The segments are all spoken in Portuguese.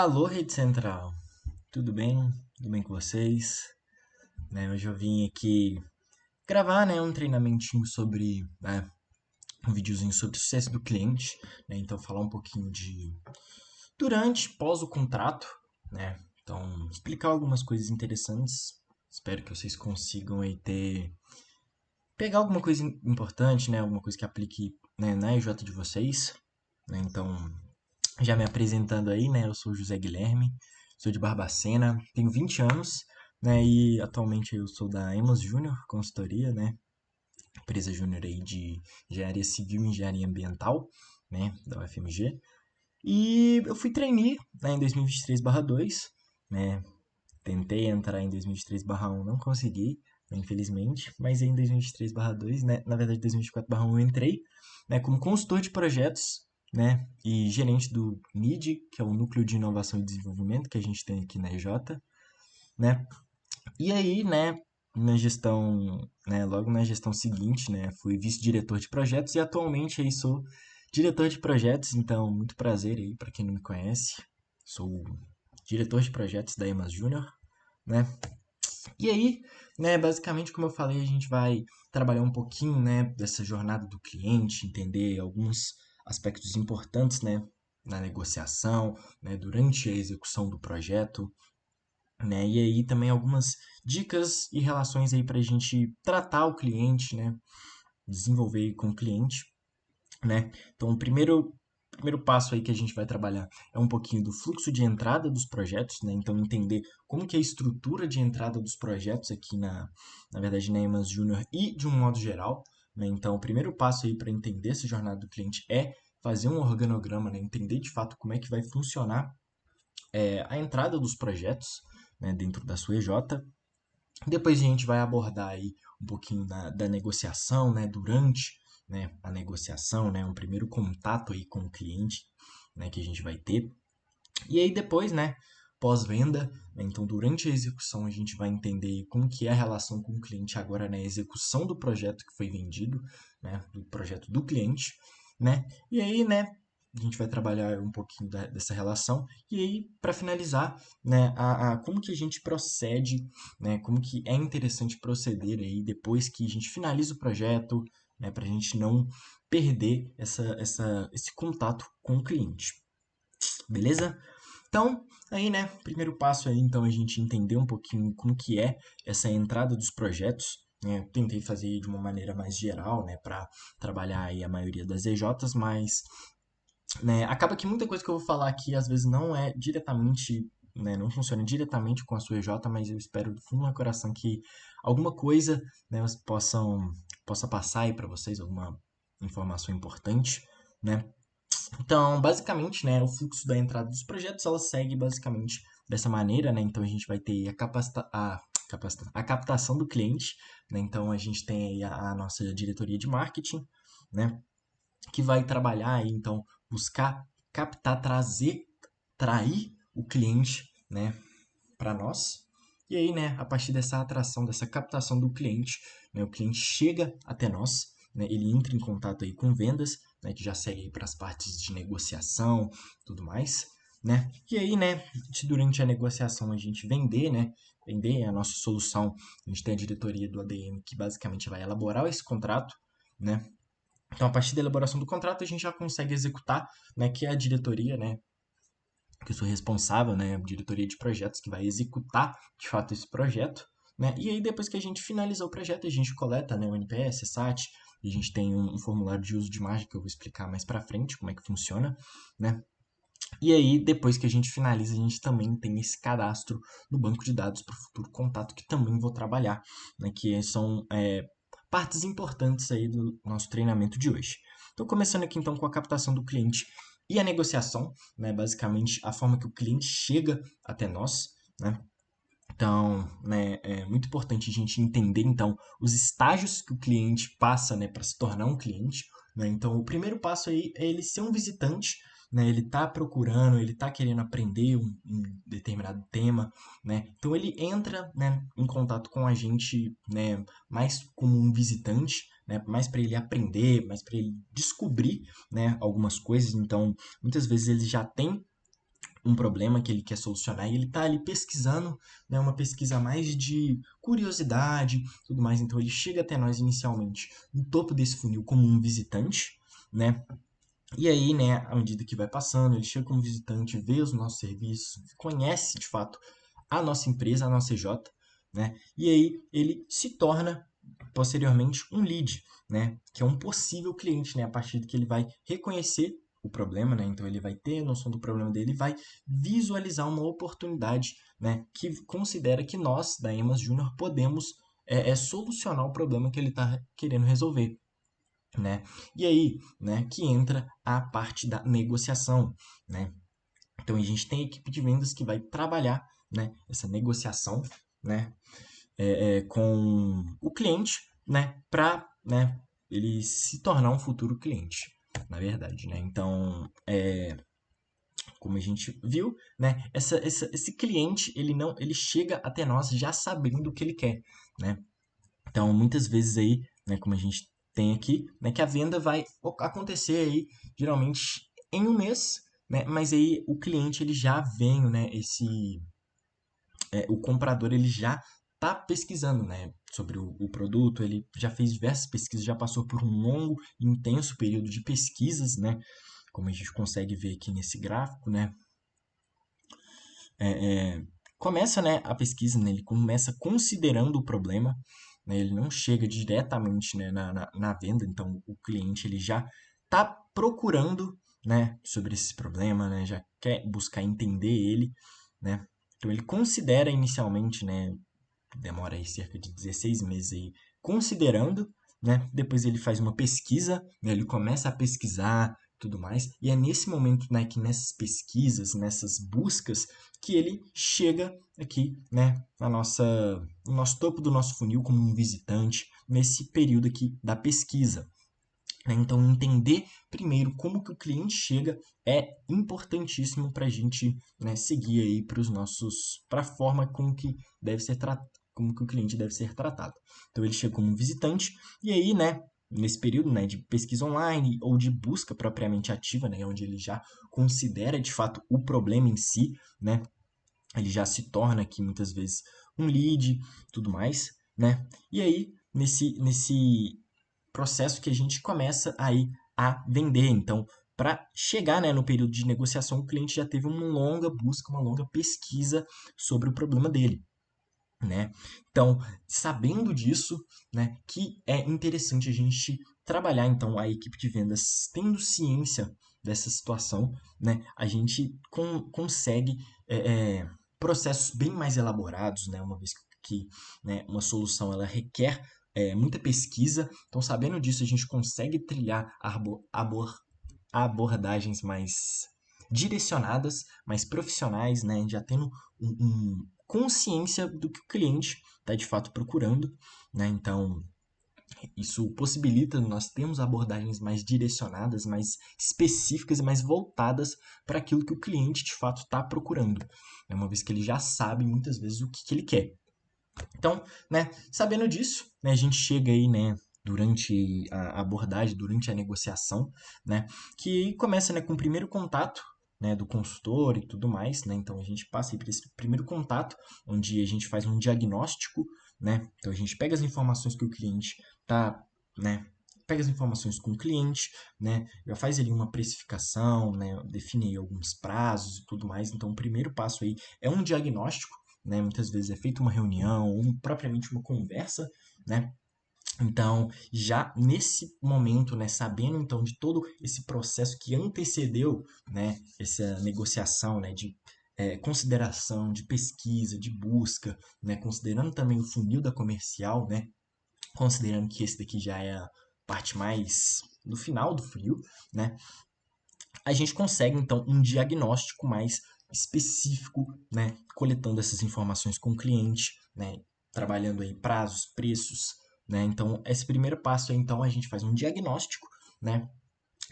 Alô, Rede Central, tudo bem? Tudo bem com vocês? Hoje eu vim aqui gravar, um treinamentinho sobre, um videozinho sobre o sucesso do cliente, então falar um pouquinho de durante, pós o contrato, então explicar algumas coisas interessantes. Espero que vocês consigam aí pegar alguma coisa importante, alguma coisa que aplique, na EJ de vocês, então já me apresentando aí, eu sou o José Guilherme, sou de Barbacena, tenho 20 anos, e atualmente eu sou da Emos Júnior Consultoria, empresa júnior aí de engenharia civil e engenharia ambiental, da UFMG. E eu fui trainee, em 2023/2, né, tentei entrar em 2023/1, não consegui, infelizmente, mas em 2023/2, na verdade 2024/1 eu entrei, como consultor de projetos, e gerente do NID, que é o Núcleo de Inovação e Desenvolvimento que a gente tem aqui na EJ, né? E aí, na gestão, logo na gestão seguinte, fui vice-diretor de projetos e atualmente aí sou diretor de projetos, então muito prazer aí para quem não me conhece. Sou diretor de projetos da Emas Júnior, né? E aí, basicamente, como eu falei, a gente vai trabalhar um pouquinho, dessa jornada do cliente, entender alguns aspectos importantes, na negociação, durante a execução do projeto, e aí também algumas dicas e relações aí para a gente tratar o cliente, desenvolver com o cliente, Então, o primeiro passo aí que a gente vai trabalhar é um pouquinho do fluxo de entrada dos projetos, Então, entender como que é a estrutura de entrada dos projetos aqui na verdade, na Emas Júnior e de um modo geral, Então, o primeiro passo aí para entender essa jornada do cliente é fazer um organograma, Entender de fato como é que vai funcionar a entrada dos projetos, dentro da sua EJ. Depois a gente vai abordar aí um pouquinho da negociação, durante, a negociação, um primeiro contato aí com o cliente, que a gente vai ter. E aí depois, pós-venda, então durante a execução a gente vai entender como que é a relação com o cliente agora na execução do projeto que foi vendido, do projeto do cliente, E aí, a gente vai trabalhar um pouquinho dessa relação e aí para finalizar, como que a gente procede, como que é interessante proceder aí depois que a gente finaliza o projeto, para a gente não perder esse contato com o cliente, beleza? Então, aí, primeiro passo aí, então, a gente entender um pouquinho como que é essa entrada dos projetos, Tentei fazer de uma maneira mais geral, para trabalhar aí a maioria das EJs, mas, acaba que muita coisa que eu vou falar aqui, às vezes, não é diretamente, não funciona diretamente com a sua EJ, mas eu espero do fundo do meu coração que alguma coisa, possa passar aí para vocês, alguma informação importante, né? Então, basicamente, o fluxo da entrada dos projetos, ela segue basicamente dessa maneira, Então, a gente vai ter a captação do cliente, Então, a gente tem aí a nossa diretoria de marketing, que vai trabalhar aí, então, buscar captar, trair o cliente, para nós. E aí, a partir dessa atração, dessa captação do cliente, o cliente chega até nós, ele entra em contato aí com vendas, que já segue para as partes de negociação, tudo mais, E aí, se durante a negociação a gente vender a nossa solução, a gente tem a diretoria do ADM que basicamente vai elaborar esse contrato, Então, a partir da elaboração do contrato, a gente já consegue executar, que é a diretoria, que eu sou responsável, a diretoria de projetos que vai executar de fato esse projeto, E aí depois que a gente finalizar o projeto, a gente coleta, o NPS, SAT, e a gente tem um formulário de uso de imagem que eu vou explicar mais para frente como é que funciona, E aí depois que a gente finaliza, a gente também tem esse cadastro no banco de dados para o futuro contato que também vou trabalhar, que são partes importantes aí do nosso treinamento de hoje. Então, começando aqui então com a captação do cliente e a negociação, basicamente a forma que o cliente chega até nós, Então, é muito importante a gente entender então os estágios que o cliente passa, para se tornar um cliente, Então, o primeiro passo aí é ele ser um visitante, Ele tá procurando, ele tá querendo aprender um determinado tema, Então ele entra, em contato com a gente, mais como um visitante, mais para ele aprender, mais para ele descobrir, algumas coisas. Então, muitas vezes ele já tem um problema que ele quer solucionar e ele está ali pesquisando, né, uma pesquisa mais de curiosidade, tudo mais. Então ele chega até nós inicialmente no topo desse funil como um visitante, né? E aí, né, à medida que vai passando, ele chega como visitante, vê os nossos serviços, conhece de fato a nossa empresa, a nossa EJ, né? E aí ele se torna posteriormente um lead, né? Que é um possível cliente, né? A partir do que ele vai reconhecer o problema, né? Então ele vai ter noção do problema dele e vai visualizar uma oportunidade, né? Que considera que nós, da Emas Júnior, podemos solucionar o problema que ele está querendo resolver, né? E aí, né, que entra a parte da negociação, né? Então a gente tem a equipe de vendas que vai trabalhar, né, essa negociação, né, com o cliente, né, para, né, ele se tornar um futuro cliente, na verdade, né? Então, como a gente viu, né, esse cliente ele chega até nós já sabendo o que ele quer, né? Então, muitas vezes aí, né, como a gente tem aqui, né, que a venda vai acontecer aí, geralmente em um mês, né, mas aí o cliente ele já vem, né, o comprador ele já está pesquisando, né, sobre o produto, ele já fez diversas pesquisas, já passou por um longo e intenso período de pesquisas, né, como a gente consegue ver aqui nesse gráfico, né, começa, né, a pesquisa, né, ele começa considerando o problema, né, ele não chega diretamente, né, na venda, então o cliente ele já está procurando, né, sobre esse problema, né, já quer buscar entender ele, né, então ele considera inicialmente, né, demora aí cerca de 16 meses aí, considerando, né? Depois ele faz uma pesquisa, né? Ele começa a pesquisar, tudo mais, e é nesse momento, né, que nessas pesquisas, nessas buscas, que ele chega aqui, né, no nosso topo do nosso funil como um visitante, nesse período aqui da pesquisa, né? Então, entender primeiro como que o cliente chega é importantíssimo para a gente, né, seguir aí para a forma com que deve ser como que o cliente deve ser tratado. Então, ele chega como um visitante e aí, né, nesse período, né, de pesquisa online ou de busca propriamente ativa, né, onde ele já considera de fato o problema em si, né, ele já se torna aqui muitas vezes um lead, tudo mais, né? E aí, nesse processo que a gente começa aí a vender. Então, para chegar, né, no período de negociação, o cliente já teve uma longa busca, uma longa pesquisa sobre o problema dele, né? Então, sabendo disso, né, que é interessante a gente trabalhar, então, a equipe de vendas tendo ciência dessa situação, né, a gente consegue processos bem mais elaborados, né, uma vez que, né, uma solução ela requer muita pesquisa. Então, sabendo disso, a gente consegue trilhar abordagens mais direcionadas, mais profissionais, né? Já tendo consciência do que o cliente está de fato procurando, né? Então, isso possibilita nós termos abordagens mais direcionadas, mais específicas e mais voltadas para aquilo que o cliente de fato está procurando, né? Uma vez que ele já sabe muitas vezes o que ele quer. Então, né, sabendo disso, né, a gente chega aí, né, durante a abordagem, durante a negociação, né, que começa, né, com o primeiro contato, né, do consultor e tudo mais, né, então a gente passa aí por esse primeiro contato, onde a gente faz um diagnóstico, né, então a gente pega as informações que o cliente tá, né, pega as informações com o cliente, né, já faz ali uma precificação, né, define aí alguns prazos e tudo mais, então o primeiro passo aí é um diagnóstico, né? Muitas vezes é feita uma reunião ou propriamente uma conversa, né? Então, já nesse momento, né, sabendo então de todo esse processo que antecedeu, né, essa negociação, né, de consideração, de pesquisa, de busca, né, considerando também o funil da comercial, né, considerando que esse daqui já é a parte mais no final do funil, né, a gente consegue então um diagnóstico mais específico, né, coletando essas informações com o cliente, né, trabalhando aí prazos, preços, né? Então, esse primeiro passo é então a gente faz um diagnóstico, né?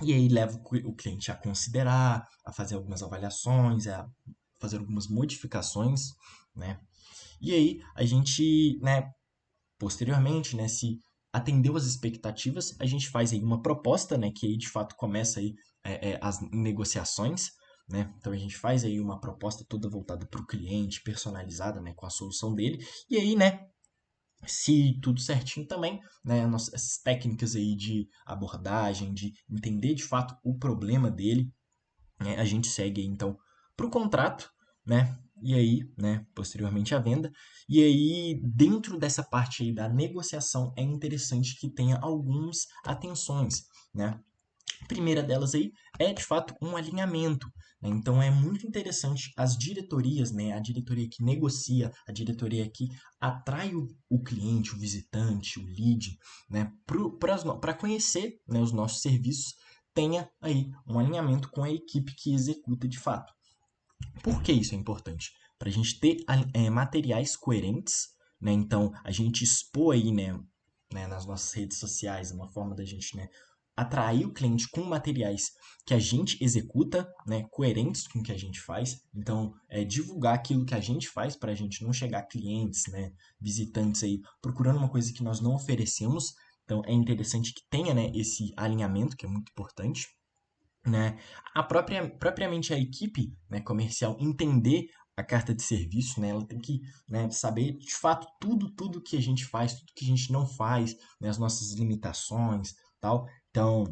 E aí leva o cliente a considerar, a fazer algumas avaliações, a fazer algumas modificações, né? E aí a gente, né, posteriormente, né, se atendeu às expectativas, a gente faz aí uma proposta, né, que aí de fato começa aí as negociações, né? Então a gente faz aí uma proposta toda voltada para o cliente, personalizada, né, com a solução dele. E aí, né, se tudo certinho também, né, essas técnicas aí de abordagem, de entender de fato o problema dele, né, a gente segue aí, então para o contrato, né? E aí, né, posteriormente a venda. E aí, dentro dessa parte aí da negociação, é interessante que tenha algumas atenções, né? A primeira delas aí é, de fato, um alinhamento, né? Então, é muito interessante as diretorias, né? A diretoria que negocia, a diretoria que atrai o cliente, o visitante, o lead, né? Para conhecer, né, os nossos serviços, tenha aí um alinhamento com a equipe que executa de fato. Por que isso é importante? Para a gente ter materiais coerentes, né? Então, a gente expor aí, né, nas nossas redes sociais, uma forma da gente, né, atrair o cliente com materiais que a gente executa, né, coerentes com o que a gente faz. Então, divulgar aquilo que a gente faz para a gente não chegar clientes, né, visitantes aí procurando uma coisa que nós não oferecemos. Então, é interessante que tenha, né, esse alinhamento, que é muito importante, né? Propriamente a equipe, né, comercial entender a carta de serviço, né? Ela tem que, né, saber de fato tudo que a gente faz, tudo que a gente não faz, né, as nossas limitações, tal. Então,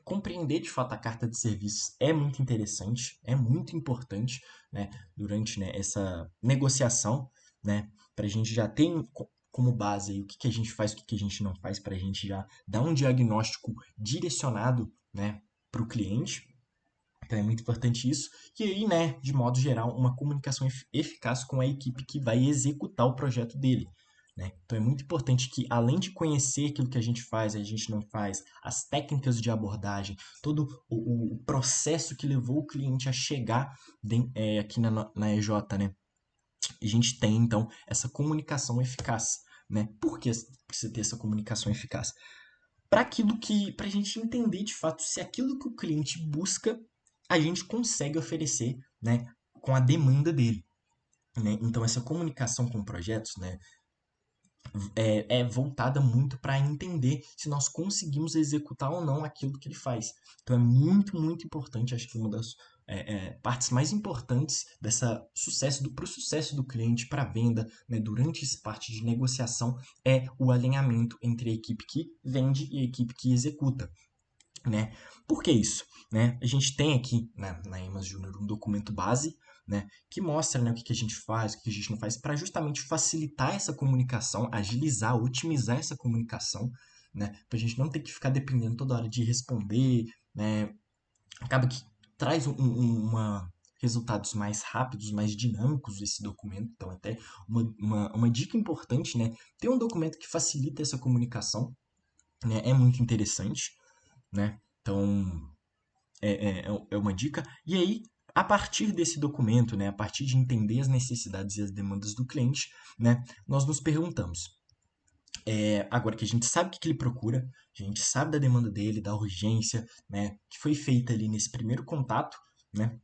compreender de fato a carta de serviços é muito interessante, é muito importante, né, durante, né, essa negociação, né, para a gente já ter como base aí o que a gente faz, o que a gente não faz, para a gente já dar um diagnóstico direcionado, né, para o cliente. Então é muito importante isso. E aí, né, de modo geral, uma comunicação eficaz com a equipe que vai executar o projeto dele. Né? Então é muito importante que, além de conhecer aquilo que a gente não faz, as técnicas de abordagem, todo o processo que levou o cliente a chegar aqui na EJ, né? A gente tem, então, essa comunicação eficaz. Né? Por que precisa ter essa comunicação eficaz? Para a gente entender de fato se aquilo que o cliente busca a gente consegue oferecer, né, com a demanda dele. Né? Então essa comunicação com projetos, né, é voltada muito para entender se nós conseguimos executar ou não aquilo que ele faz. Então é muito importante, acho que uma das partes mais importantes dessa sucesso para o sucesso do cliente, para a venda, né, durante essa parte de negociação, é o alinhamento entre a equipe que vende e a equipe que executa. Né? Por que isso? Né? A gente tem aqui, né, na Emas Júnior um documento base, né, que mostra, né, o que a gente faz, o que a gente não faz, para justamente facilitar essa comunicação, agilizar, otimizar essa comunicação, né, para a gente não ter que ficar dependendo toda hora de responder, né, acaba que traz resultados mais rápidos, mais dinâmicos esse documento. Então, até uma dica importante, né, ter um documento que facilita essa comunicação, né, é muito interessante, né? Então, é uma dica. E aí, a partir desse documento, né, a partir de entender as necessidades e as demandas do cliente, né, nós nos perguntamos, agora que a gente sabe o que ele procura, a gente sabe da demanda dele, da urgência, né, que foi feita ali nesse primeiro contato, né,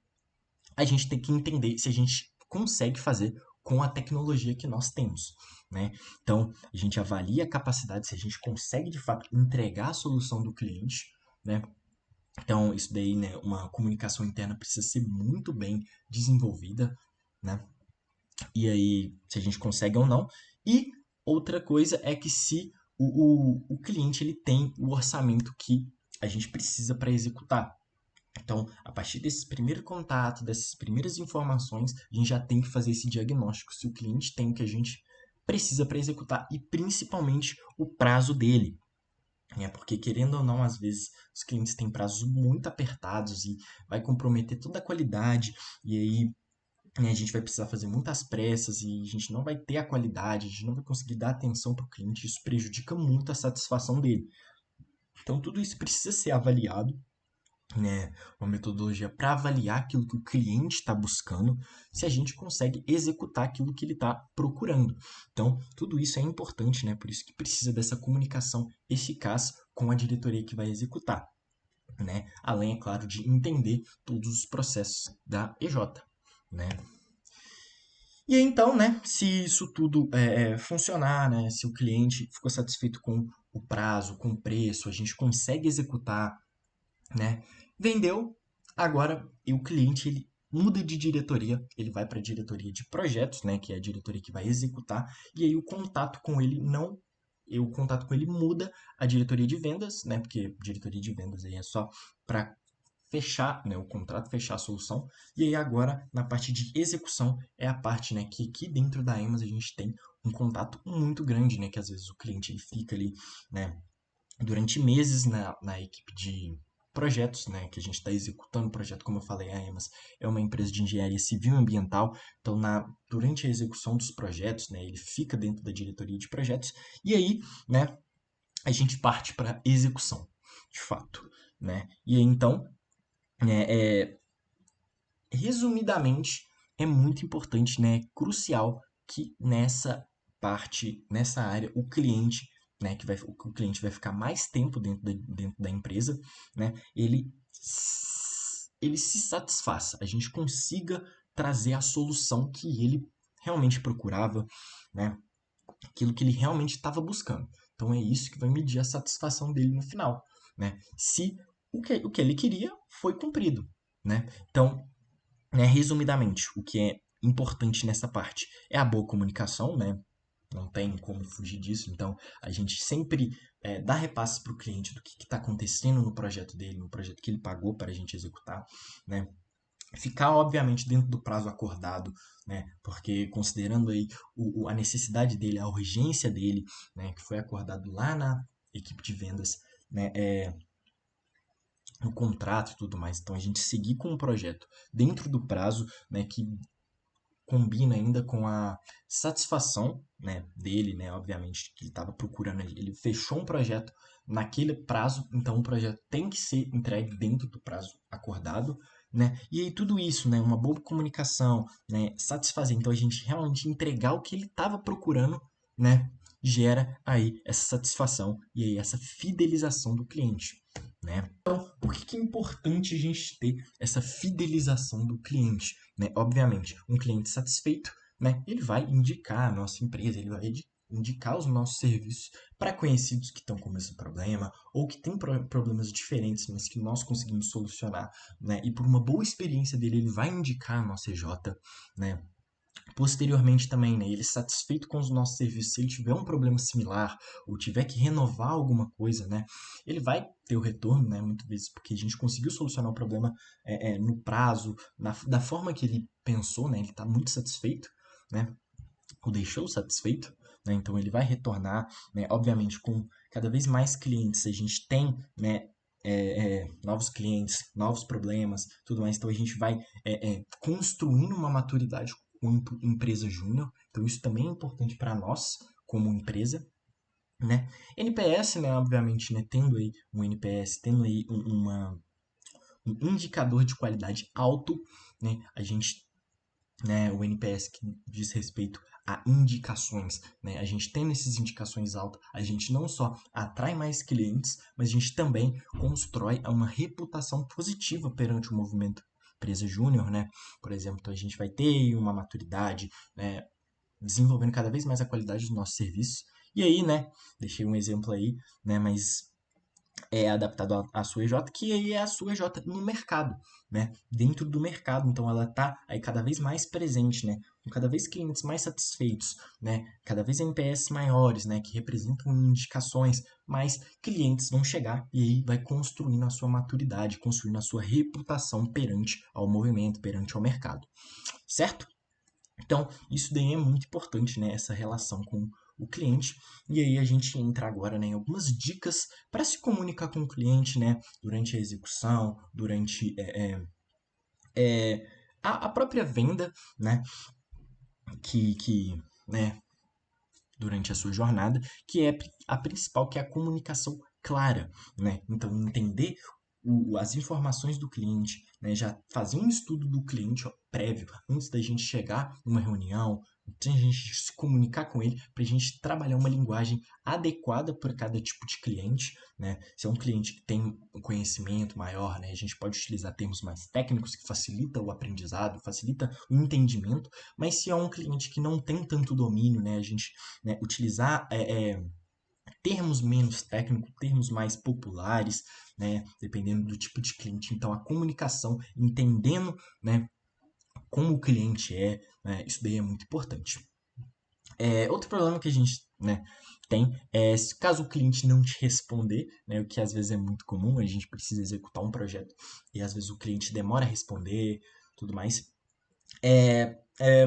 a gente tem que entender se a gente consegue fazer com a tecnologia que nós temos. Né? Então, a gente avalia a capacidade, se a gente consegue de fato entregar a solução do cliente, né? Então, isso daí, né, uma comunicação interna precisa ser muito bem desenvolvida, né? E aí, se a gente consegue ou não. E outra coisa é que se o cliente ele tem o orçamento que a gente precisa para executar. Então, a partir desse primeiro contato, dessas primeiras informações, a gente já tem que fazer esse diagnóstico se o cliente tem o que a gente precisa para executar e principalmente o prazo dele. Porque, querendo ou não, às vezes os clientes têm prazos muito apertados e vai comprometer toda a qualidade, e aí, né, a gente vai precisar fazer muitas pressas e a gente não vai ter a qualidade, a gente não vai conseguir dar atenção para o cliente, isso prejudica muito a satisfação dele. Então, tudo isso precisa ser avaliado, né, uma metodologia para avaliar aquilo que o cliente está buscando, se a gente consegue executar aquilo que ele está procurando. Então, tudo isso é importante, né? Por isso que precisa dessa comunicação eficaz com a diretoria que vai executar, né? Além, é claro, de entender todos os processos da EJ, né? E aí, então, né, se isso tudo funcionar, né, se o cliente ficou satisfeito com o prazo, com o preço, a gente consegue executar, né, vendeu, Agora, o cliente ele muda de diretoria, ele vai para a diretoria de projetos, né, que é a diretoria que vai executar, e aí o contato com ele não, o contato com ele muda a diretoria de vendas, né, porque diretoria de vendas aí é só para fechar, né, o contrato, fechar a solução. E aí agora, na parte de execução, é a parte, né, que aqui dentro da Emos a gente tem um contato muito grande, né, que às vezes o cliente ele fica ali, né, durante meses na equipe de projetos, né, que a gente está executando o projeto, como eu falei, a EMAS é uma empresa de engenharia civil e ambiental, então durante a execução dos projetos, né, ele fica dentro da diretoria de projetos, e aí, né, a gente parte para execução, de fato, né, e aí, então, resumidamente, é muito importante, né, é crucial que nessa parte, nessa área, o cliente, né, o cliente vai ficar mais tempo dentro da empresa, né, ele se satisfaça, a gente consiga trazer a solução que ele realmente procurava, né, aquilo que ele realmente estava buscando. Então é isso que vai medir a satisfação dele no final, né? Se o que ele queria foi cumprido, né? Então, né, resumidamente, o que é importante nessa parte é a boa comunicação, né? Não tem como fugir disso. Então, a gente sempre dá repasses para o cliente do que está acontecendo no projeto dele, no projeto que ele pagou para a gente executar, né? Ficar, obviamente, dentro do prazo acordado, né? Porque considerando aí a necessidade dele, a urgência dele, né? Que foi acordado lá na equipe de vendas, né? No contrato e tudo mais. Então, a gente seguir com o projeto dentro do prazo, né? Que combina ainda com a satisfação, né, dele, né, obviamente, que ele estava procurando, ele fechou um projeto naquele prazo, então o projeto tem que ser entregue dentro do prazo acordado, né, e aí tudo isso, né, uma boa comunicação, né, satisfazer, então a gente realmente entregar o que ele estava procurando, né, gera aí essa satisfação e aí essa fidelização do cliente, né. Por que é importante a gente ter essa fidelização do cliente? Né? Obviamente, um cliente satisfeito, né, ele vai indicar a nossa empresa, ele vai indicar os nossos serviços para conhecidos que estão com o mesmo problema ou que têm problemas diferentes, mas que nós conseguimos solucionar. Né? E por uma boa experiência dele, ele vai indicar a nossa EJ. Né? Posteriormente também, né, ele satisfeito com os nossos serviços, se ele tiver um problema similar ou tiver que renovar alguma coisa, né, ele vai ter o retorno, né, muitas vezes porque a gente conseguiu solucionar o problema no prazo, da forma que ele pensou, né, ele está muito satisfeito, né, o deixou satisfeito, né, então ele vai retornar, né, obviamente com cada vez mais clientes a gente tem, né, novos clientes, novos problemas, tudo mais. Então a gente vai construindo uma maturidade como empresa júnior. Então isso também é importante para nós como empresa, né? NPS, né? Obviamente, né? Tendo aí um NPS, tendo aí um indicador de qualidade alto, né? A gente, né? O NPS que diz respeito a indicações, né? A gente tendo essas indicações altas, a gente não só atrai mais clientes, mas a gente também constrói uma reputação positiva perante o movimento empresa júnior, né? Por exemplo, então a gente vai ter uma maturidade, né? Desenvolvendo cada vez mais a qualidade do nosso serviço. E aí, né? Deixei um exemplo aí, né? Mas é adaptado à sua EJ, que aí é a sua EJ no mercado, né? Dentro do mercado, então ela está aí cada vez mais presente, né? Com cada vez clientes mais satisfeitos, né? Cada vez NPS maiores, né? Que representam indicações, mais clientes vão chegar e aí vai construindo a sua maturidade, construindo a sua reputação perante ao movimento, perante ao mercado, certo? Então, isso daí é muito importante, né? Essa relação com o cliente. E aí a gente entra agora, né, em algumas dicas para se comunicar com o cliente, né? Durante a execução, durante a própria venda, né? Né, durante a sua jornada, que é a principal, que é a comunicação clara, né? Então, entender as informações do cliente, né? Já fazer um estudo do cliente ó, prévio, antes da gente chegar numa reunião, antes da gente se comunicar com ele, para a gente trabalhar uma linguagem adequada para cada tipo de cliente, né? Se é um cliente que tem um conhecimento maior, né? A gente pode utilizar termos mais técnicos que facilita o aprendizado, facilita o entendimento, mas se é um cliente que não tem tanto domínio, né? A gente, né, utilizar termos menos técnicos, termos mais populares, né, dependendo do tipo de cliente. Então, a comunicação, entendendo, né, como o cliente é, né, isso daí é muito importante. Outro problema que a gente, né, tem é caso o cliente não te responder, né, o que às vezes é muito comum, a gente precisa executar um projeto e às vezes o cliente demora a responder, tudo mais.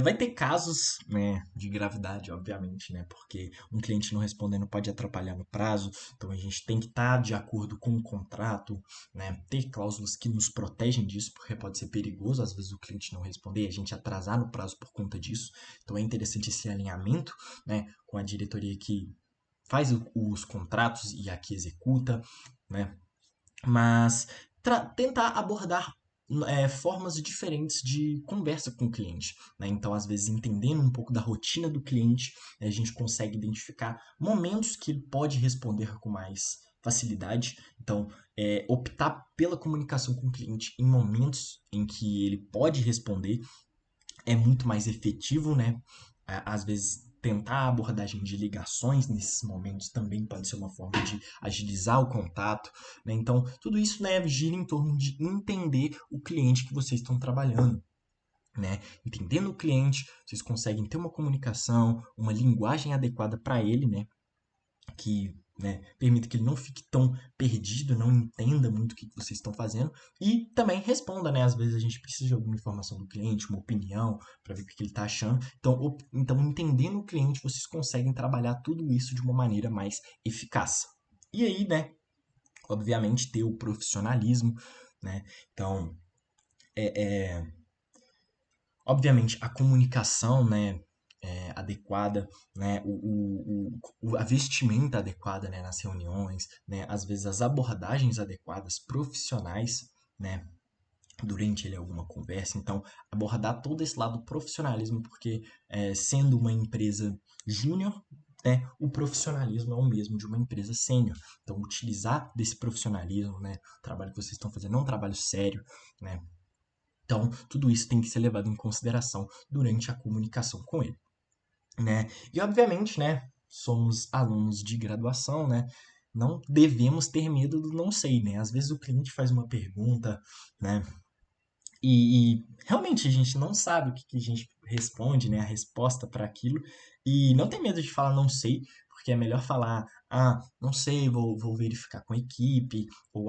Vai ter casos, né, de gravidade, obviamente, né, porque um cliente não respondendo pode atrapalhar no prazo, então a gente tem que estar de acordo com o contrato, né, ter cláusulas que nos protegem disso, porque pode ser perigoso às vezes o cliente não responder e a gente atrasar no prazo por conta disso. Então é interessante esse alinhamento, né, com a diretoria que faz os contratos e a que executa, né, mas tentar abordar formas diferentes de conversa com o cliente. Né? Então, às vezes, entendendo um pouco da rotina do cliente, a gente consegue identificar momentos que ele pode responder com mais facilidade. Então, optar pela comunicação com o cliente em momentos em que ele pode responder é muito mais efetivo, né? Às vezes tentar a abordagem de ligações nesses momentos também pode ser uma forma de agilizar o contato, né? Então, tudo isso, né, gira em torno de entender o cliente que vocês estão trabalhando, né? Entendendo o cliente, vocês conseguem ter uma comunicação, uma linguagem adequada para ele, né? Que, né, permita que ele não fique tão perdido, não entenda muito o que vocês estão fazendo e também responda, né? Às vezes a gente precisa de alguma informação do cliente, uma opinião, para ver o que ele está achando. Então, entendendo o cliente, vocês conseguem trabalhar tudo isso de uma maneira mais eficaz. E aí, né, obviamente, ter o profissionalismo, né? Então, obviamente, a comunicação, né, adequada, né, a vestimenta adequada, né, nas reuniões, né, às vezes as abordagens adequadas, profissionais, né, durante alguma conversa. Então, abordar todo esse lado profissionalismo, porque sendo uma empresa júnior, né, o profissionalismo é o mesmo de uma empresa sênior. Então, utilizar desse profissionalismo, né, o trabalho que vocês estão fazendo é um trabalho sério, né, então, tudo isso tem que ser levado em consideração durante a comunicação com ele, né? E obviamente, né, somos alunos de graduação, né? Não devemos ter medo do não sei, né? Às vezes o cliente faz uma pergunta, né? E realmente a gente não sabe o que a gente responde, né? A resposta para aquilo. E não tem medo de falar não sei, porque é melhor falar, não sei, vou verificar com a equipe, ou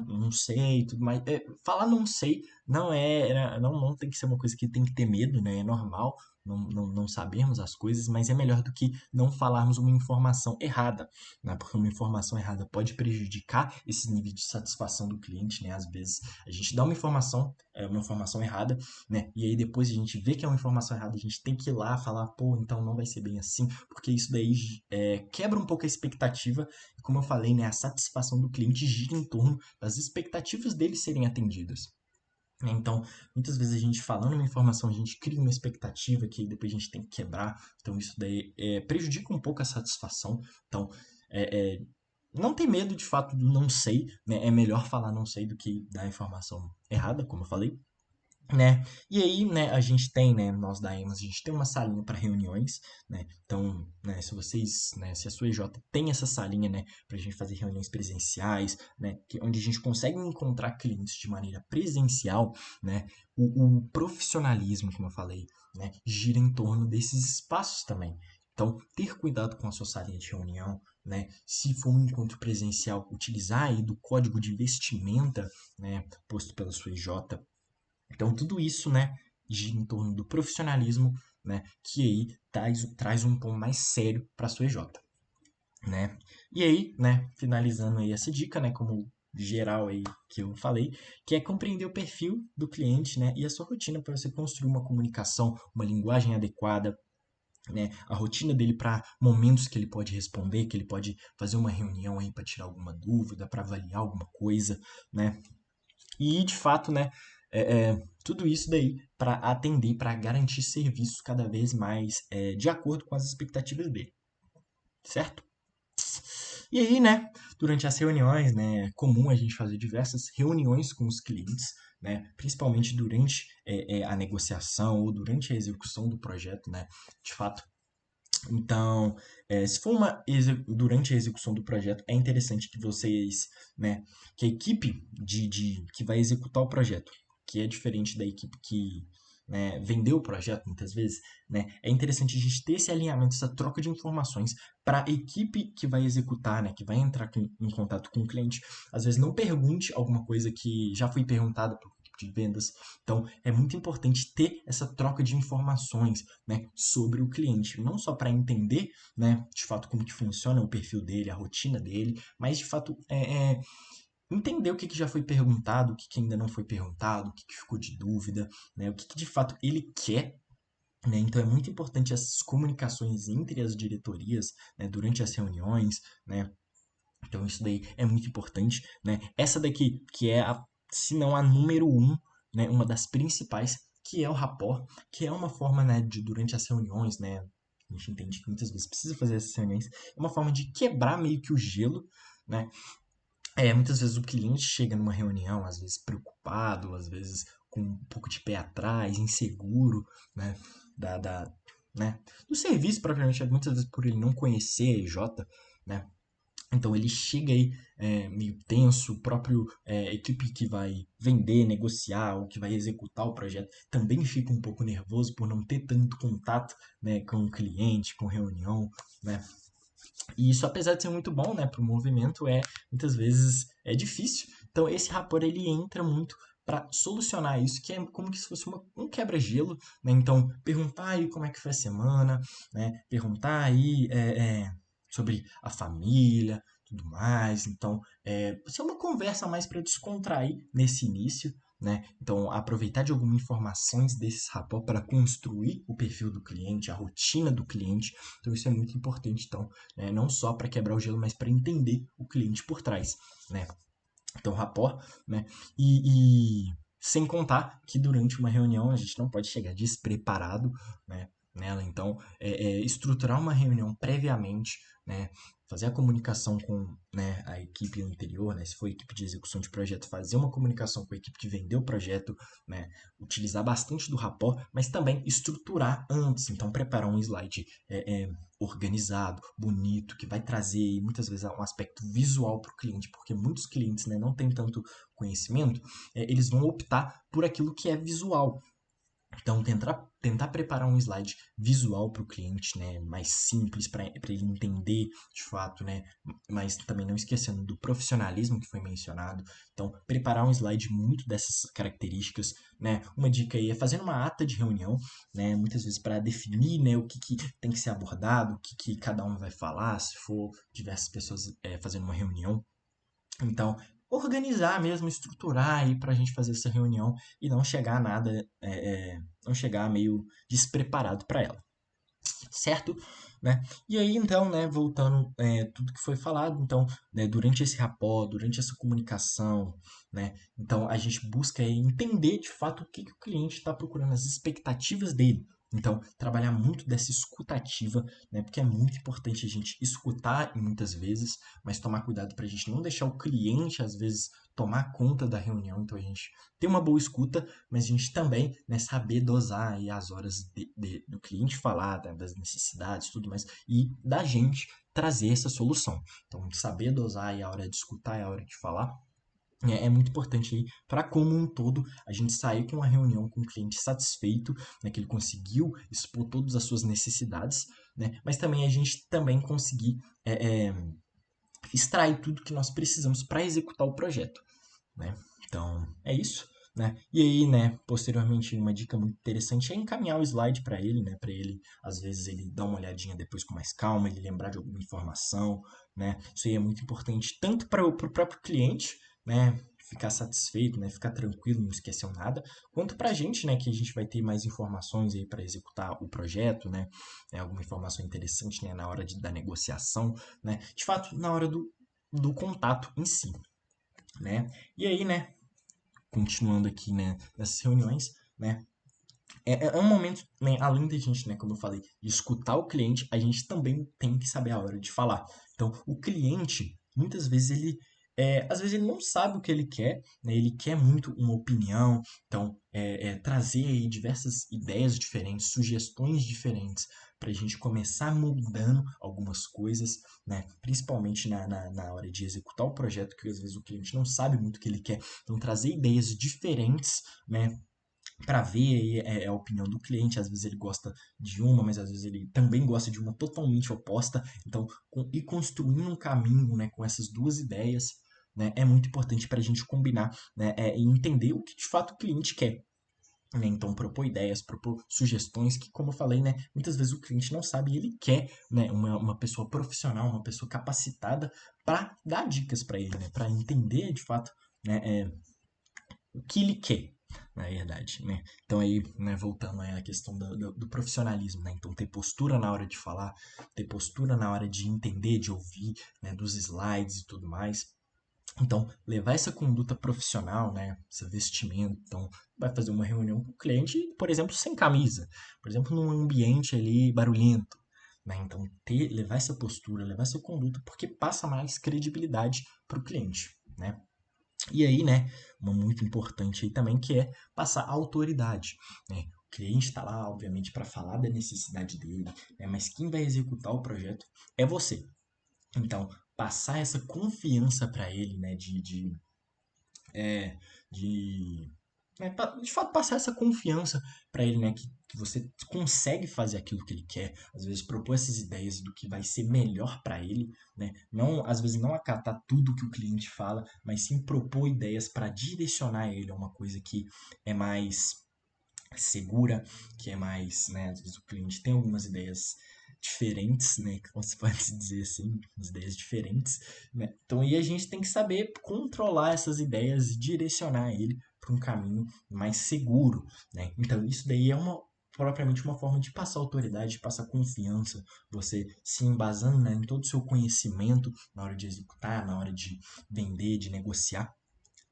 não sei, tudo mais. Falar não sei não tem que ser uma coisa que tem que ter medo, né? É normal não sabermos as coisas, mas é melhor do que não falarmos uma informação errada, né? Porque uma informação errada pode prejudicar esse nível de satisfação do cliente, né? Às vezes a gente dá uma informação errada, né? E aí depois a gente vê que é uma informação errada, a gente tem que ir lá falar, pô, então não vai ser bem assim, porque isso daí quebra um pouco a expectativa. E como eu falei, né? A satisfação do cliente gira em torno das expectativas dele serem atendidas. Então, muitas vezes a gente falando uma informação, a gente cria uma expectativa que depois a gente tem que quebrar. Então, isso daí prejudica um pouco a satisfação. Então, é, é, não ter medo de fato do não sei, né? É melhor falar não sei do que dar a informação errada, como eu falei, né? E aí, né, a gente tem, né, nós da EMAS, a gente tem uma salinha para reuniões, né? Então, né, se vocês, né, se a sua EJ tem essa salinha, né, para a gente fazer reuniões presenciais, né, onde a gente consegue encontrar clientes de maneira presencial, né, o profissionalismo, como eu falei, né, gira em torno desses espaços também. Então, ter cuidado com a sua salinha de reunião, né? Se for um encontro presencial, utilizar aí do código de vestimenta, né, posto pela sua EJ. Então, tudo isso, né, gira em torno do profissionalismo, né, que aí traz um tom mais sério para a sua EJ, né? E aí, né, finalizando aí essa dica, né, como geral aí que eu falei, que é compreender o perfil do cliente, né, e a sua rotina para você construir uma comunicação, uma linguagem adequada, né, a rotina dele para momentos que ele pode responder, que ele pode fazer uma reunião aí para tirar alguma dúvida, para avaliar alguma coisa, né? E, de fato, né, tudo isso daí para atender, para garantir serviços cada vez mais de acordo com as expectativas dele, certo? E aí, né, durante as reuniões, né, é comum a gente fazer diversas reuniões com os clientes, né, principalmente durante a negociação ou durante a execução do projeto, né, de fato, Então, se for durante a execução do projeto, é interessante que vocês, né, que a equipe que vai executar o projeto, que é diferente da equipe que, né, vendeu o projeto muitas vezes, né, é interessante a gente ter esse alinhamento, essa troca de informações para a equipe que vai executar, né, que vai entrar em contato com o cliente, às vezes não pergunte alguma coisa que já foi perguntada por equipe de vendas. Então, é muito importante ter essa troca de informações, né, sobre o cliente, não só para entender, né, de fato como que funciona o perfil dele, a rotina dele, mas de fato entender o que, que já foi perguntado, o que, que ainda não foi perguntado, o que, que ficou de dúvida, né, o que, que de fato ele quer. Né? Então é muito importante essas comunicações entre as diretorias, né, durante as reuniões, né? Então isso daí é muito importante, né? Essa daqui que é se não a número um, né, uma das principais, que é o rapport, que é uma forma, né, de durante as reuniões, né, a gente entende que muitas vezes precisa fazer essas reuniões, é uma forma de quebrar meio que o gelo, né? Muitas vezes o cliente chega numa reunião, às vezes preocupado, às vezes com um pouco de pé atrás, inseguro, né, da, da, né, do serviço propriamente, muitas vezes por ele não conhecer a EJ, né, então ele chega aí meio tenso, o próprio equipe que vai vender, negociar ou que vai executar o projeto também fica um pouco nervoso por não ter tanto contato, né, com o cliente, com reunião, né? E isso, apesar de ser muito bom, né, para o movimento, muitas vezes é difícil. Então esse rapport ele entra muito para solucionar isso, que é como se fosse um quebra-gelo, né? Então perguntar aí como é que foi a semana, né? Perguntar aí sobre a família, tudo mais. Então ser uma conversa mais para descontrair nesse início. Né? Então, aproveitar de algumas informações desses rapport para construir o perfil do cliente, a rotina do cliente. Então, isso é muito importante. Então, né? Não só para quebrar o gelo, mas para entender o cliente por trás, né? Então, rapport, né? Sem contar que durante uma reunião a gente não pode chegar despreparado, né? Nela, então, estruturar uma reunião previamente, né? Fazer a comunicação com, né, a equipe anterior, né? Se for equipe de execução de projeto, fazer uma comunicação com a equipe que vendeu o projeto, né? Utilizar bastante do rapport, mas também estruturar antes. Então, preparar um slide organizado, bonito, que vai trazer muitas vezes um aspecto visual para o cliente, porque muitos clientes, né, não têm tanto conhecimento, eles vão optar por aquilo que é visual. Então, tentar preparar um slide visual para o cliente, né, mais simples, para ele entender de fato, né, mas também não esquecendo do profissionalismo que foi mencionado. Então, preparar um slide muito dessas características, né, uma dica aí é fazer uma ata de reunião, né, muitas vezes para definir, né, o que, que tem que ser abordado, o que, que cada um vai falar, se for diversas pessoas fazendo uma reunião. Então, organizar mesmo, estruturar aí para a gente fazer essa reunião e não chegar nada, não chegar meio despreparado para ela, certo? Né? E aí, então, né, voltando tudo que foi falado, então, né, durante esse rapport, durante essa comunicação, né, então a gente busca entender de fato o que, que o cliente está procurando, as expectativas dele. Então, trabalhar muito dessa escutativa, né, porque é muito importante a gente escutar muitas vezes, mas tomar cuidado para a gente não deixar o cliente, às vezes, tomar conta da reunião. Então, a gente ter uma boa escuta, mas a gente também, né, saber dosar aí as horas do cliente falar, né, das necessidades, tudo mais, e da gente trazer essa solução. Então, saber dosar aí a hora de escutar e a hora de falar é muito importante aí para como um todo a gente sair com uma reunião com o cliente satisfeito, né, que ele conseguiu expor todas as suas necessidades, né, mas também a gente também conseguir extrair tudo que nós precisamos para executar o projeto, né? Então, é isso, né? E aí, né, posteriormente, uma dica muito interessante é encaminhar o slide para ele, né? Para ele, às vezes, ele dar uma olhadinha depois com mais calma, ele lembrar de alguma informação, né? Isso aí é muito importante, tanto para o próprio cliente, né? Ficar satisfeito, né? Ficar tranquilo, não esqueceu nada, quanto para a gente, né? Que a gente vai ter mais informações aí para executar o projeto, né? Alguma informação interessante, né? Na hora da negociação, né? De fato, na hora do contato em si, né? E aí, né, continuando aqui, né, nessas reuniões, né, é um momento, né, além da gente, né, como eu falei, de escutar o cliente, a gente também tem que saber a hora de falar. Então, o cliente, muitas vezes, às vezes ele não sabe o que ele quer, né? Ele quer muito uma opinião, então trazer aí diversas ideias diferentes, sugestões diferentes, para a gente começar mudando algumas coisas, né? Principalmente na hora de executar o projeto, que às vezes o cliente não sabe muito o que ele quer, então trazer ideias diferentes, né? Para ver aí a opinião do cliente, às vezes ele gosta de uma, mas às vezes ele também gosta de uma totalmente oposta. Então, ir construindo um caminho, né, com essas duas ideias, né, é muito importante para a gente combinar, né, e entender o que de fato o cliente quer. Né? Então, propor ideias, propor sugestões que, como eu falei, né, muitas vezes o cliente não sabe e ele quer, né, uma pessoa profissional, uma pessoa capacitada para dar dicas para ele, né, para entender de fato, né, o que ele quer, na verdade, né? Então aí, né, voltando aí à questão do profissionalismo, né? Então ter postura na hora de falar, ter postura na hora de entender, de ouvir, né, dos slides e tudo mais. Então, levar essa conduta profissional, né, essa vestimenta, então, vai fazer uma reunião com o cliente, por exemplo, sem camisa, por exemplo, num ambiente ali barulhento, né? Então, levar essa postura, levar essa conduta, porque passa mais credibilidade para o cliente, né? E aí, né, uma muito importante aí também que é passar autoridade, né? O cliente está lá, obviamente, para falar da necessidade dele, né? Mas quem vai executar o projeto é você. Então, passar essa confiança para ele, né, de de fato passar essa confiança para ele, né, que você consegue fazer aquilo que ele quer, às vezes propor essas ideias do que vai ser melhor para ele, né? Não, às vezes não acatar tudo que o cliente fala, mas sim propor ideias para direcionar ele a uma coisa que é mais segura, que é mais, né, às vezes o cliente tem algumas ideias diferentes, né, que você pode dizer assim, as ideias diferentes, né? Então aí a gente tem que saber controlar essas ideias e direcionar ele para um caminho mais seguro, né? Então isso daí é uma propriamente uma forma de passar autoridade, de passar confiança, você se embasando, né, em todo o seu conhecimento na hora de executar, na hora de vender, de negociar.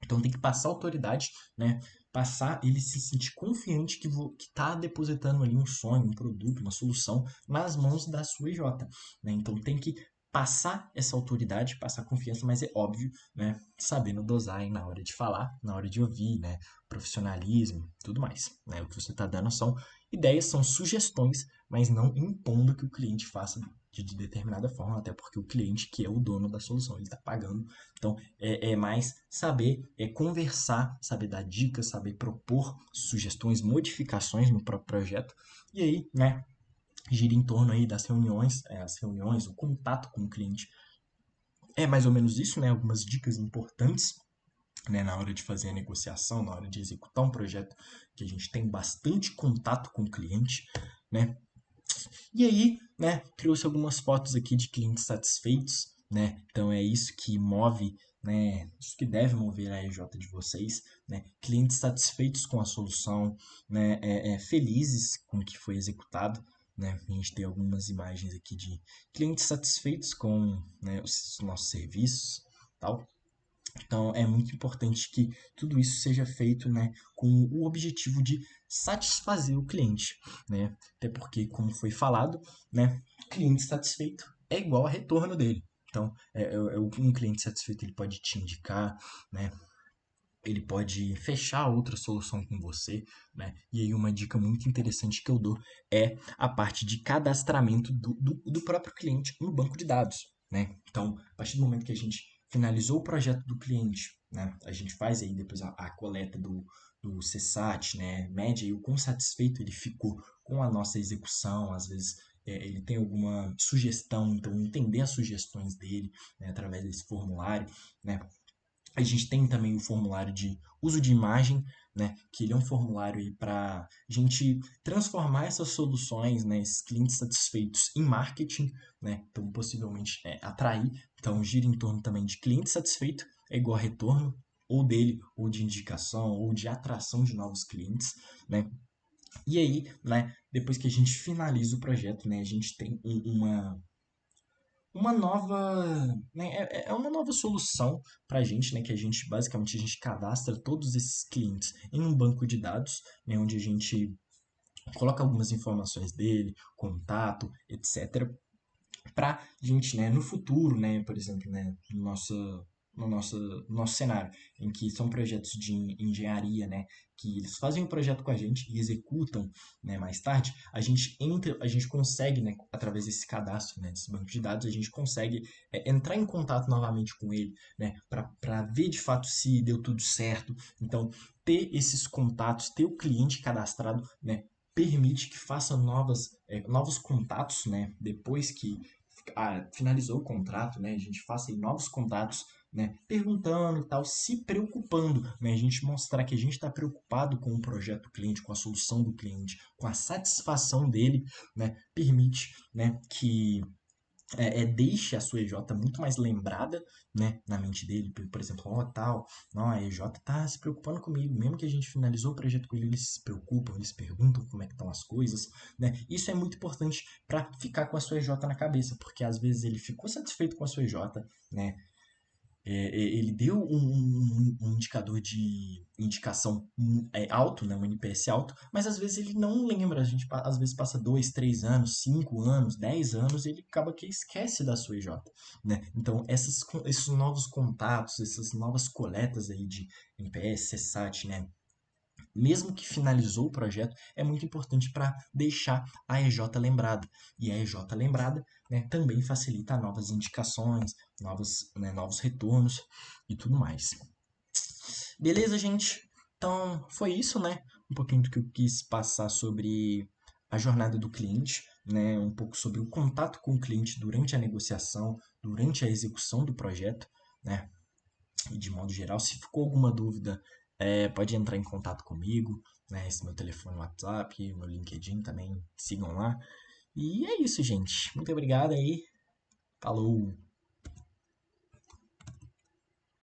Então tem que passar autoridade, né? Passar ele se sentir confiante que está depositando ali um sonho, um produto, uma solução nas mãos da sua EJ, né? Então tem que passar essa autoridade, passar confiança, mas é óbvio, né? Sabendo dosar aí na hora de falar, na hora de ouvir, né? Profissionalismo, tudo mais, né? O que você está dando são ideias, são sugestões, mas não impondo que o cliente faça de determinada forma, até porque o cliente que é o dono da solução, ele está pagando. Então é mais saber conversar, saber dar dicas, saber propor sugestões, modificações no próprio projeto. E aí, né, gira em torno aí das reuniões, as reuniões, o contato com o cliente. É mais ou menos isso, né? Algumas dicas importantes, né, na hora de fazer a negociação, na hora de executar um projeto que a gente tem bastante contato com o cliente, né? E aí, né, trouxe algumas fotos aqui de clientes satisfeitos, né? Então é isso que move, né, isso que deve mover a EJ de vocês, né? Clientes satisfeitos com a solução, né, felizes com o que foi executado, né? A gente tem algumas imagens aqui de clientes satisfeitos com, né, os nossos serviços, tal. Então, é muito importante que tudo isso seja feito, né, com o objetivo de satisfazer o cliente, né? Até porque, como foi falado, né, cliente satisfeito é igual a retorno dele. Então, um cliente satisfeito ele pode te indicar, né? Ele pode fechar outra solução com você, né? E aí uma dica muito interessante que eu dou é a parte de cadastramento do próprio cliente no banco de dados, né? Então, a partir do momento que a gente finalizou o projeto do cliente, né? A gente faz aí depois a coleta do CSAT, né? Mede aí o quão satisfeito ele ficou com a nossa execução, às vezes ele tem alguma sugestão, então entender as sugestões dele, né, através desse formulário, né? A gente tem também o formulário de uso de imagem, né, que ele é um formulário para a gente transformar essas soluções, né, esses clientes satisfeitos em marketing, né, então possivelmente atrair. Então gira em torno também de cliente satisfeito é igual a retorno, ou dele, ou de indicação, ou de atração de novos clientes, né. E aí, né, depois que a gente finaliza o projeto, né, a gente tem uma nova, né, é uma nova solução para a gente, né, que a gente basicamente a gente cadastra todos esses clientes em um banco de dados, né, onde a gente coloca algumas informações dele, contato, etc, para a gente, né, no futuro, né, por exemplo, né, nossa no nosso cenário, em que são projetos de engenharia, né, que eles fazem o projeto com a gente e executam, né, mais tarde, a gente consegue, né, através desse cadastro, né, desse banco de dados, a gente consegue entrar em contato novamente com ele, né, para ver de fato se deu tudo certo. Então, ter esses contatos, ter o cliente cadastrado, né, permite que faça novos contatos, né, depois que finalizou o contrato, né, a gente faça aí novos contatos, né, perguntando e tal, se preocupando, né, a gente mostrar que a gente está preocupado com o projeto do cliente, com a solução do cliente, com a satisfação dele, né, permite, né, que deixe a sua EJ muito mais lembrada, né, na mente dele, por exemplo, tal, não, a EJ tá se preocupando comigo, mesmo que a gente finalizou o projeto com ele, eles se preocupam, eles perguntam como é que estão as coisas, né, isso é muito importante para ficar com a sua EJ na cabeça, porque às vezes ele ficou satisfeito com a sua EJ, né, ele deu um indicador de indicação alto, né, um NPS alto, mas às vezes ele não lembra. A gente às vezes passa 2, 3 anos, 5 anos, 10 anos, e ele acaba que esquece da sua EJ, né? Então esses novos contatos, essas novas coletas aí de NPS, CSAT, né? Mesmo que finalizou o projeto, é muito importante para deixar a EJ lembrada. E a EJ lembrada, né, também facilita novas indicações, novos retornos e tudo mais. Beleza, gente? Então, foi isso, né? Um pouquinho do que eu quis passar sobre a jornada do cliente, né? Um pouco sobre o contato com o cliente durante a negociação, durante a execução do projeto, né? E de modo geral, se ficou alguma dúvida, pode entrar em contato comigo, né? Esse é meu telefone WhatsApp, meu LinkedIn também, sigam lá. E é isso, gente. Muito obrigado aí. Falou!